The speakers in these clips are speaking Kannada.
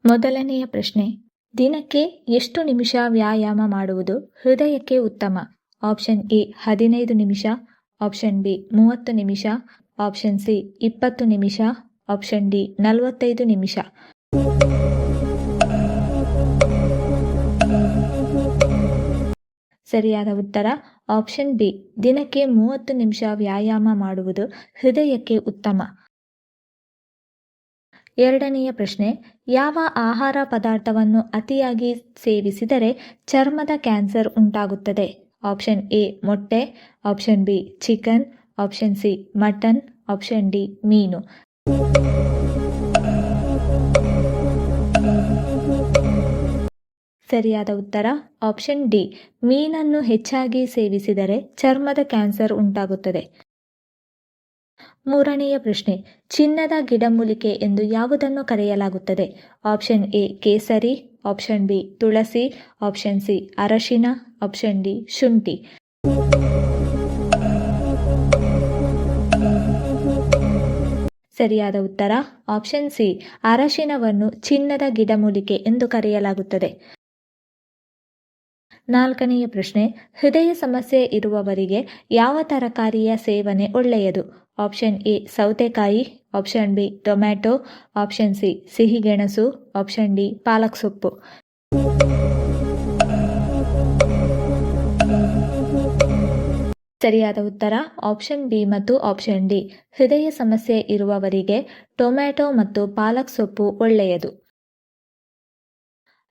ಮೊದಲನೆಯ ಪ್ರಶ್ನೆ, ದಿನಕ್ಕೆ ಎಷ್ಟು ನಿಮಿಷ ವ್ಯಾಯಾಮ ಮಾಡುವುದು ಹೃದಯಕ್ಕೆ ಉತ್ತಮ? ಆಪ್ಷನ್ ಎ 15 ನಿಮಿಷ, ಆಪ್ಷನ್ ಬಿ 30 ನಿಮಿಷ, ಆಪ್ಷನ್ ಸಿ 20 ನಿಮಿಷ, ಆಪ್ಷನ್ ಡಿ 45 ನಿಮಿಷ. ಸರಿಯಾದ ಉತ್ತರ ಆಪ್ಷನ್ ಬಿ, ದಿನಕ್ಕೆ 30 ನಿಮಿಷ ವ್ಯಾಯಾಮ ಮಾಡುವುದು ಹೃದಯಕ್ಕೆ ಉತ್ತಮ. ಎರಡನೆಯ ಪ್ರಶ್ನೆ, ಯಾವ ಆಹಾರ ಪದಾರ್ಥವನ್ನು ಅತಿಯಾಗಿ ಸೇವಿಸಿದರೆ ಚರ್ಮದ ಕ್ಯಾನ್ಸರ್ ಉಂಟಾಗುತ್ತದೆ? ಆಪ್ಷನ್ ಎ ಮೊಟ್ಟೆ, option B chicken, option C mutton, option D ಮೀನು. ಸರಿಯಾದ ಉತ್ತರ ಆಪ್ಷನ್ ಡಿ, ಮೀನನ್ನು ಹೆಚ್ಚಾಗಿ ಸೇವಿಸಿದರೆ ಚರ್ಮದ ಕ್ಯಾನ್ಸರ್ ಉಂಟಾಗುತ್ತದೆ. ಮೂರನೆಯ ಪ್ರಶ್ನೆ, ಚಿನ್ನದ ಗಿಡಮೂಲಿಕೆ ಎಂದು ಯಾವುದನ್ನು ಕರೆಯಲಾಗುತ್ತದೆ? ಆಪ್ಷನ್ ಎ ಕೇಸರಿ, ಆಪ್ಷನ್ ಬಿ ತುಳಸಿ, ಆಪ್ಷನ್ ಸಿ ಅರಶಿನ, ಆಪ್ಷನ್ ಡಿ ಶುಂಠಿ. ಸರಿಯಾದ ಉತ್ತರ ಆಪ್ಷನ್ ಸಿ, ಅರಶಿನವನ್ನು ಚಿನ್ನದ ಗಿಡಮೂಲಿಕೆ ಎಂದು ಕರೆಯಲಾಗುತ್ತದೆ. ನಾಲ್ಕನೆಯ ಪ್ರಶ್ನೆ, ಹೃದಯ ಸಮಸ್ಯೆ ಇರುವವರಿಗೆ ಯಾವ ತರಕಾರಿಯ ಸೇವನೆ ಒಳ್ಳೆಯದು? ಆಪ್ಷನ್ ಎ ಸೌತೆಕಾಯಿ, option B tomato, option C ಸಿಹಿಗೆಣಸು, ಆಪ್ಷನ್ ಡಿ ಪಾಲಕ್ ಸೊಪ್ಪು. ಸರಿಯಾದ ಉತ್ತರ ಆಪ್ಷನ್ ಬಿ ಮತ್ತು ಆಪ್ಷನ್ ಡಿ. ಹೃದಯ ಸಮಸ್ಯೆ ಇರುವವರಿಗೆ ಟೊಮ್ಯಾಟೊ ಮತ್ತು ಪಾಲಕ್ ಸೊಪ್ಪು ಒಳ್ಳೆಯದು.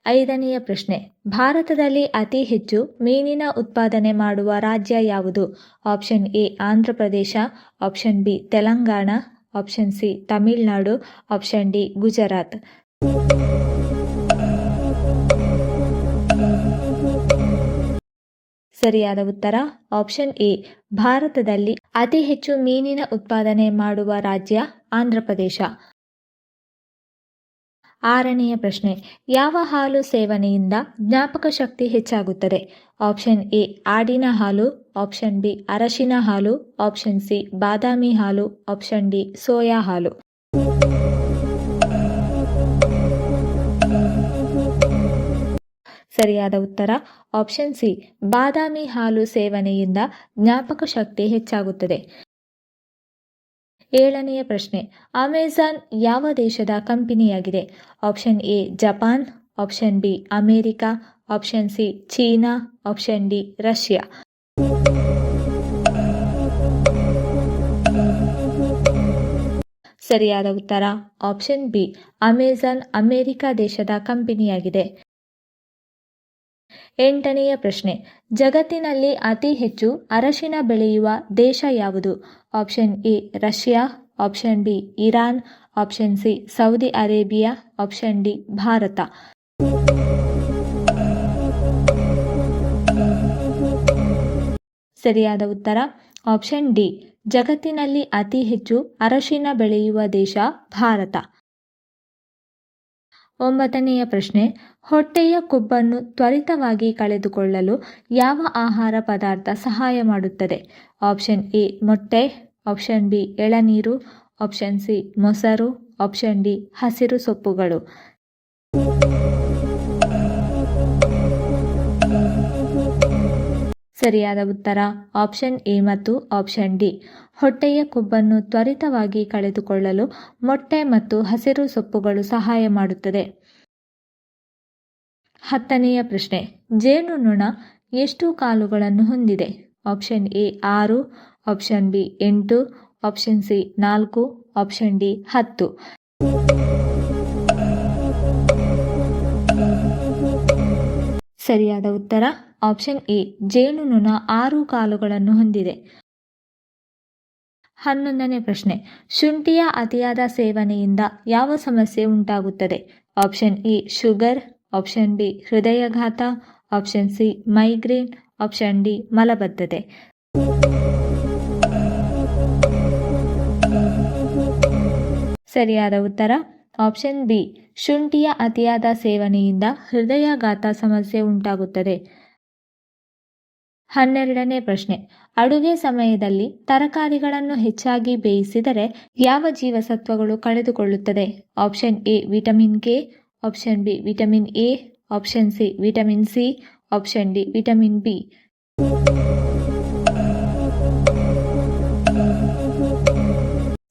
ಐದನೆಯ ಪ್ರಶ್ನೆ, ಭಾರತದಲ್ಲಿ ಅತಿ ಹೆಚ್ಚು ಮೀನಿನ ಉತ್ಪಾದನೆ ಮಾಡುವ ರಾಜ್ಯ ಯಾವುದು? Option A Andhra Pradesh, option B Telangana, option C Tamil Nadu, option D Gujarat. ಸರಿಯಾದ ಉತ್ತರ ಆಪ್ಷನ್ ಎ, ಭಾರತದಲ್ಲಿ ಅತಿ ಹೆಚ್ಚು ಮೀನಿನ ಉತ್ಪಾದನೆ ಮಾಡುವ ರಾಜ್ಯ ಆಂಧ್ರಪ್ರದೇಶ. ಆರನೆಯ ಪ್ರಶ್ನೆ, ಯಾವ ಹಾಲು ಸೇವನೆಯಿಂದ ಜ್ಞಾಪಕ ಶಕ್ತಿ ಹೆಚ್ಚಾಗುತ್ತದೆ? ಆಪ್ಷನ್ ಎ ಆಡಿನ ಹಾಲು, ಆಪ್ಷನ್ ಬಿ ಅರಶಿನ ಹಾಲು, ಆಪ್ಷನ್ ಸಿ ಬಾದಾಮಿ ಹಾಲು, ಆಪ್ಷನ್ ಡಿ ಸೋಯಾ ಹಾಲು. ಸರಿಯಾದ ಉತ್ತರ ಆಪ್ಷನ್ ಸಿ, ಬಾದಾಮಿ ಹಾಲು ಸೇವನೆಯಿಂದ ಜ್ಞಾಪಕ ಶಕ್ತಿ ಹೆಚ್ಚಾಗುತ್ತದೆ. ಏಳನೆಯ ಪ್ರಶ್ನೆ, ಅಮೆಜಾನ್ ಯಾವ ದೇಶದ ಕಂಪನಿಯಾಗಿದೆ? Option A Japan, option B America, option C China, option D Russia. ಸರಿಯಾದ ಉತ್ತರ ಆಪ್ಷನ್ ಬಿ, ಅಮೆಜಾನ್ ಅಮೆರಿಕ ದೇಶದ ಕಂಪನಿಯಾಗಿದೆ. ಎಂಟನೆಯ ಪ್ರಶ್ನೆ, ಜಗತ್ತಿನಲ್ಲಿ ಅತಿ ಹೆಚ್ಚು ಅರಶಿನ ಬೆಳೆಯುವ ದೇಶ ಯಾವುದು? Option A Russia, option B Iran, option C Saudi Arabia, option D Bharat. ಸರಿಯಾದ ಉತ್ತರ ಆಪ್ಷನ್ ಡಿ, ಜಗತ್ತಿನಲ್ಲಿ ಅತಿ ಹೆಚ್ಚು ಅರಶಿನ ಬೆಳೆಯುವ ದೇಶ ಭಾರತ. ಒಂಬತ್ತನೆಯ ಪ್ರಶ್ನೆ, ಹೊಟ್ಟೆಯ ಕೊಬ್ಬನ್ನು ತ್ವರಿತವಾಗಿ ಕಳೆದುಕೊಳ್ಳಲು ಯಾವ ಆಹಾರ ಪದಾರ್ಥ ಸಹಾಯ ಮಾಡುತ್ತದೆ? ಆಪ್ಷನ್ ಎ ಮೊಟ್ಟೆ, ಆಪ್ಷನ್ ಬಿ ಎಳನೀರು, ಆಪ್ಷನ್ ಸಿ ಮೊಸರು, ಆಪ್ಷನ್ ಡಿ ಹಸಿರು ಸೊಪ್ಪುಗಳು. ಸರಿಯಾದ ಉತ್ತರ ಆಪ್ಷನ್ ಎ ಮತ್ತು ಆಪ್ಷನ್ ಡಿ. ಹೊಟ್ಟೆಯ ಕೊಬ್ಬನ್ನು ತ್ವರಿತವಾಗಿ ಕಳೆದುಕೊಳ್ಳಲು ಮೊಟ್ಟೆ ಮತ್ತು ಹಸಿರು ಸೊಪ್ಪುಗಳು ಸಹಾಯ ಮಾಡುತ್ತದೆ. ಹತ್ತನೆಯ ಪ್ರಶ್ನೆ, ಜೇನುನೊಣ ಎಷ್ಟು ಕಾಲುಗಳನ್ನು ಹೊಂದಿದೆ? Option A 6, option B 8, option C 4, option D 10. ಸರಿಯಾದ ಉತ್ತರ ಆಪ್ಷನ್ ಎ, ಜೇನುನೊಣ 6 ಕಾಲುಗಳನ್ನು ಹೊಂದಿದೆ. 11ನೇ ಪ್ರಶ್ನೆ, ಶುಂಠಿಯ ಅತಿಯಾದ ಸೇವನೆಯಿಂದ ಯಾವ ಸಮಸ್ಯೆ ಉಂಟಾಗುತ್ತದೆ? Option A sugar, option B ಹೃದಯಾಘಾತ, option C migraine, option D ಮಲಬದ್ಧತೆ. ಸರಿಯಾದ ಉತ್ತರ ಆಪ್ಷನ್ ಬಿ, ಶುಂಠಿಯ ಅತಿಯಾದ ಸೇವನೆಯಿಂದ ಹೃದಯಾಘಾತ ಸಮಸ್ಯೆ ಉಂಟಾಗುತ್ತದೆ. 12ನೇ ಪ್ರಶ್ನೆ, ಅಡುಗೆ ಸಮಯದಲ್ಲಿ ತರಕಾರಿಗಳನ್ನು ಹೆಚ್ಚಾಗಿ ಬೇಯಿಸಿದರೆ ಯಾವ ಜೀವಸತ್ವಗಳು ಕಳೆದುಕೊಳ್ಳುತ್ತದೆ? Option A vitamin K, option B vitamin A, option C vitamin C, option D vitamin B.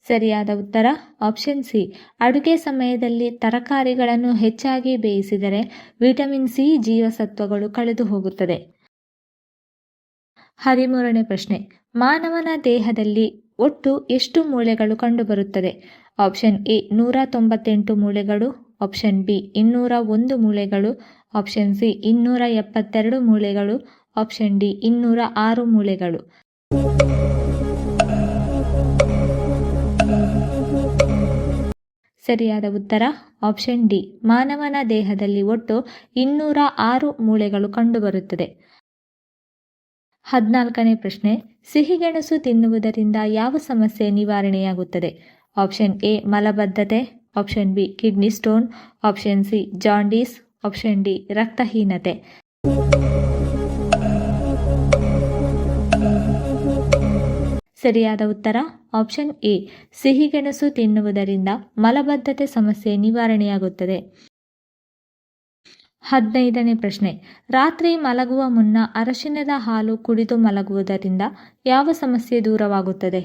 ಸರಿಯಾದ ಉತ್ತರ ಆಪ್ಷನ್ ಸಿ. ಅಡುಗೆ ಸಮಯದಲ್ಲಿ ತರಕಾರಿಗಳನ್ನು ಹೆಚ್ಚಾಗಿ ಬೇಯಿಸಿದರೆ ವಿಟಮಿನ್ ಸಿ ಜೀವಸತ್ವಗಳು ಕಳೆದು ಹೋಗುತ್ತದೆ. 13ನೇ ಪ್ರಶ್ನೆ. ಮಾನವನ ದೇಹದಲ್ಲಿ ಒಟ್ಟು ಎಷ್ಟು ಮೂಳೆಗಳು ಕಂಡುಬರುತ್ತದೆ? ಆಪ್ಷನ್ ಎ 198 ಮೂಳೆಗಳು, ಆಪ್ಷನ್ ಬಿ 201 ಮೂಳೆಗಳು, ಆಪ್ಷನ್ ಸಿ 272 ಮೂಳೆಗಳು, ಆಪ್ಷನ್ ಡಿ 206 ಮೂಳೆಗಳು. ಸರಿಯಾದ ಉತ್ತರ ಆಪ್ಷನ್ ಡಿ. ಮಾನವನ ದೇಹದಲ್ಲಿ ಒಟ್ಟು 206 ಮೂಳೆಗಳು ಕಂಡುಬರುತ್ತದೆ. 14ನೇ ಪ್ರಶ್ನೆ. ಸಿಹಿಗೆಣಸು ತಿನ್ನುವುದರಿಂದ ಯಾವ ಸಮಸ್ಯೆ ನಿವಾರಣೆಯಾಗುತ್ತದೆ? ಆಪ್ಷನ್ ಎ ಮಲಬದ್ಧತೆ, option B kidney stone, option C jaundice, option D ರಕ್ತಹೀನತೆ. ಸರಿಯಾದ ಉತ್ತರ ಆಪ್ಷನ್ ಎ. ಸಿಹಿಗೆಣಸು ತಿನ್ನುವುದರಿಂದ ಮಲಬದ್ಧತೆ ಸಮಸ್ಯೆ ನಿವಾರಣೆಯಾಗುತ್ತದೆ. 15ನೇ ಪ್ರಶ್ನೆ. ರಾತ್ರಿ ಮಲಗುವ ಮುನ್ನ ಅರಶಿನದ ಹಾಲು ಕುಡಿದು ಮಲಗುವುದರಿಂದ ಯಾವ ಸಮಸ್ಯೆ ದೂರವಾಗುತ್ತದೆ?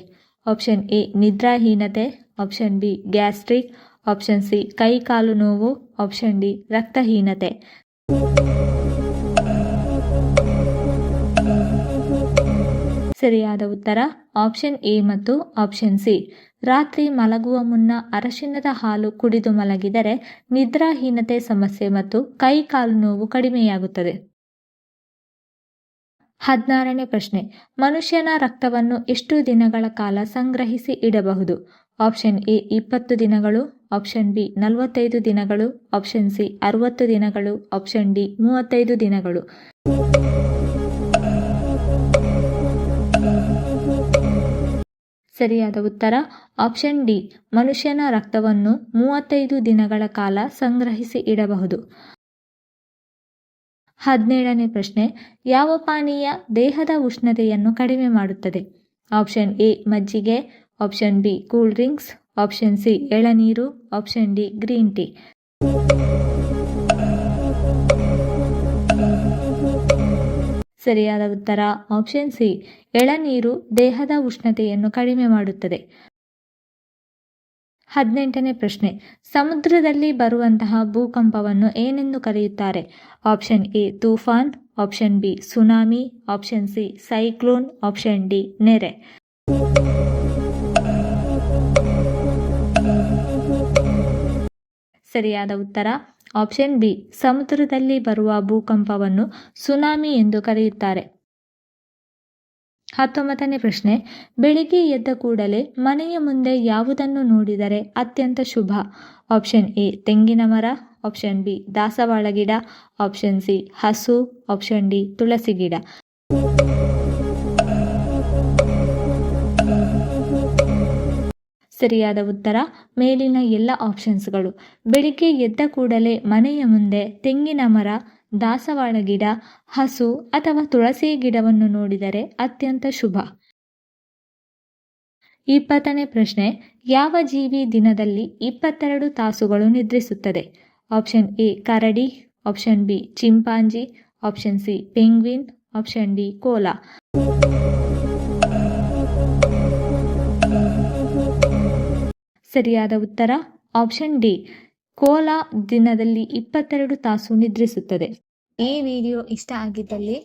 ಆಪ್ಷನ್ ಎ ನಿದ್ರಾಹೀನತೆ, option B gastric, option C ಕೈಕಾಲು ನೋವು, ಆಪ್ಷನ್ ಡಿ ರಕ್ತಹೀನತೆ. ಸರಿಯಾದ ಉತ್ತರ ಆಪ್ಷನ್ ಎ ಮತ್ತು ಆಪ್ಷನ್ ಸಿ. ರಾತ್ರಿ ಮಲಗುವ ಮುನ್ನ ಅರಶಿನದ ಹಾಲು ಕುಡಿದು ಮಲಗಿದರೆ ನಿದ್ರಾಹೀನತೆ ಸಮಸ್ಯೆ ಮತ್ತು ಕೈಕಾಲು ನೋವು ಕಡಿಮೆಯಾಗುತ್ತದೆ. 16ನೇ ಪ್ರಶ್ನೆ. ಮನುಷ್ಯನ ರಕ್ತವನ್ನು ಎಷ್ಟು ದಿನಗಳ ಕಾಲ ಸಂಗ್ರಹಿಸಿ ಇಡಬಹುದು? ಆಪ್ಷನ್ ಎ 20 ದಿನಗಳು, ಆಪ್ಷನ್ ಬಿ 45 ದಿನಗಳು, ಆಪ್ಷನ್ ಸಿ 60 ದಿನಗಳು, ಆಪ್ಷನ್ ಡಿ 35 ದಿನಗಳು. ಸರಿಯಾದ ಉತ್ತರ ಆಪ್ಷನ್ ಡಿ. ಮನುಷ್ಯನ ರಕ್ತವನ್ನು 35 ದಿನಗಳ ಕಾಲ ಸಂಗ್ರಹಿಸಿ ಇಡಬಹುದು. 17ನೇ ಪ್ರಶ್ನೆ. ಯಾವ ಪಾನೀಯ ದೇಹದ ಉಷ್ಣತೆಯನ್ನು ಕಡಿಮೆ ಮಾಡುತ್ತದೆ? ಆಪ್ಷನ್ ಎ ಮಜ್ಜಿಗೆ, option B cool drinks, option C ಎಳನೀರು, ಆಪ್ಷನ್ ಡಿ ಗ್ರೀನ್ ಟೀ. ಸರಿಯಾದ ಉತ್ತರ ಆಪ್ಷನ್ ಸಿ. ಎಳನೀರು ದೇಹದ ಉಷ್ಣತೆಯನ್ನು ಕಡಿಮೆ ಮಾಡುತ್ತದೆ. 18ನೇ ಪ್ರಶ್ನೆ. ಸಮುದ್ರದಲ್ಲಿ ಬರುವಂತಹ ಭೂಕಂಪವನ್ನು ಏನೆಂದು ಕರೆಯುತ್ತಾರೆ? ಆಪ್ಷನ್ ಎ ತೂಫಾನ್, option B tsunami, option C cyclone, option D ನೆರೆ. ಸರಿಯಾದ ಉತ್ತರ ಆಪ್ಷನ್ ಬಿ. ಸಮುದ್ರದಲ್ಲಿ ಬರುವ ಭೂಕಂಪವನ್ನು ಸುನಾಮಿ ಎಂದು ಕರೆಯುತ್ತಾರೆ. 19ನೇ ಪ್ರಶ್ನೆ. ಬೆಳಿಗ್ಗೆ ಎದ್ದ ಕೂಡಲೇ ಮನೆಯ ಮುಂದೆ ಯಾವುದನ್ನು ನೋಡಿದರೆ ಅತ್ಯಂತ ಶುಭ? ಆಪ್ಷನ್ ಎ ತೆಂಗಿನ ಮರ, ಆಪ್ಷನ್ ಬಿ ದಾಸವಾಳ ಗಿಡ, ಆಪ್ಷನ್ ಸಿ ಹಸು, ಆಪ್ಷನ್ ಡಿ ತುಳಸಿ ಗಿಡ. ಸರಿಯಾದ ಉತ್ತರ ಮೇಲಿನ ಎಲ್ಲ ಆಪ್ಷನ್ಸ್ಗಳು. ಬೆಳಿಗ್ಗೆ ಎದ್ದ ಕೂಡಲೇ ಮನೆಯ ಮುಂದೆ ತೆಂಗಿನ ಮರ, ದಾಸವಾಳ ಗಿಡ, ಹಸು ಅಥವಾ ತುಳಸಿ ಗಿಡವನ್ನು ನೋಡಿದರೆ ಅತ್ಯಂತ ಶುಭ. 20ನೇ ಪ್ರಶ್ನೆ. ಯಾವ ಜೀವಿ ದಿನದಲ್ಲಿ 22 ತಾಸುಗಳು ನಿದ್ರಿಸುತ್ತದೆ? ಆಪ್ಷನ್ ಎ ಕರಡಿ, option B chimpanzee, option C penguin, option D koala. ಸರಿಯಾದ ಉತ್ತರ ಆಪ್ಷನ್ ಡಿ. ಕೋಲಾ ದಿನದಲ್ಲಿ 22 ತಾಸು ನಿದ್ರಿಸುತ್ತದೆ. ಈ ವಿಡಿಯೋ ಇಷ್ಟ ಆಗಿದ್ದಲ್ಲಿ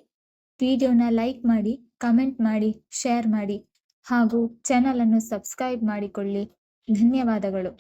ವಿಡಿಯೋನ ಲೈಕ್ ಮಾಡಿ, ಕಮೆಂಟ್ ಮಾಡಿ, ಶೇರ್ ಮಾಡಿ ಹಾಗೂ ಚಾನಲನ್ನು ಸಬ್ಸ್ಕ್ರೈಬ್ ಮಾಡಿಕೊಳ್ಳಿ. ಧನ್ಯವಾದಗಳು.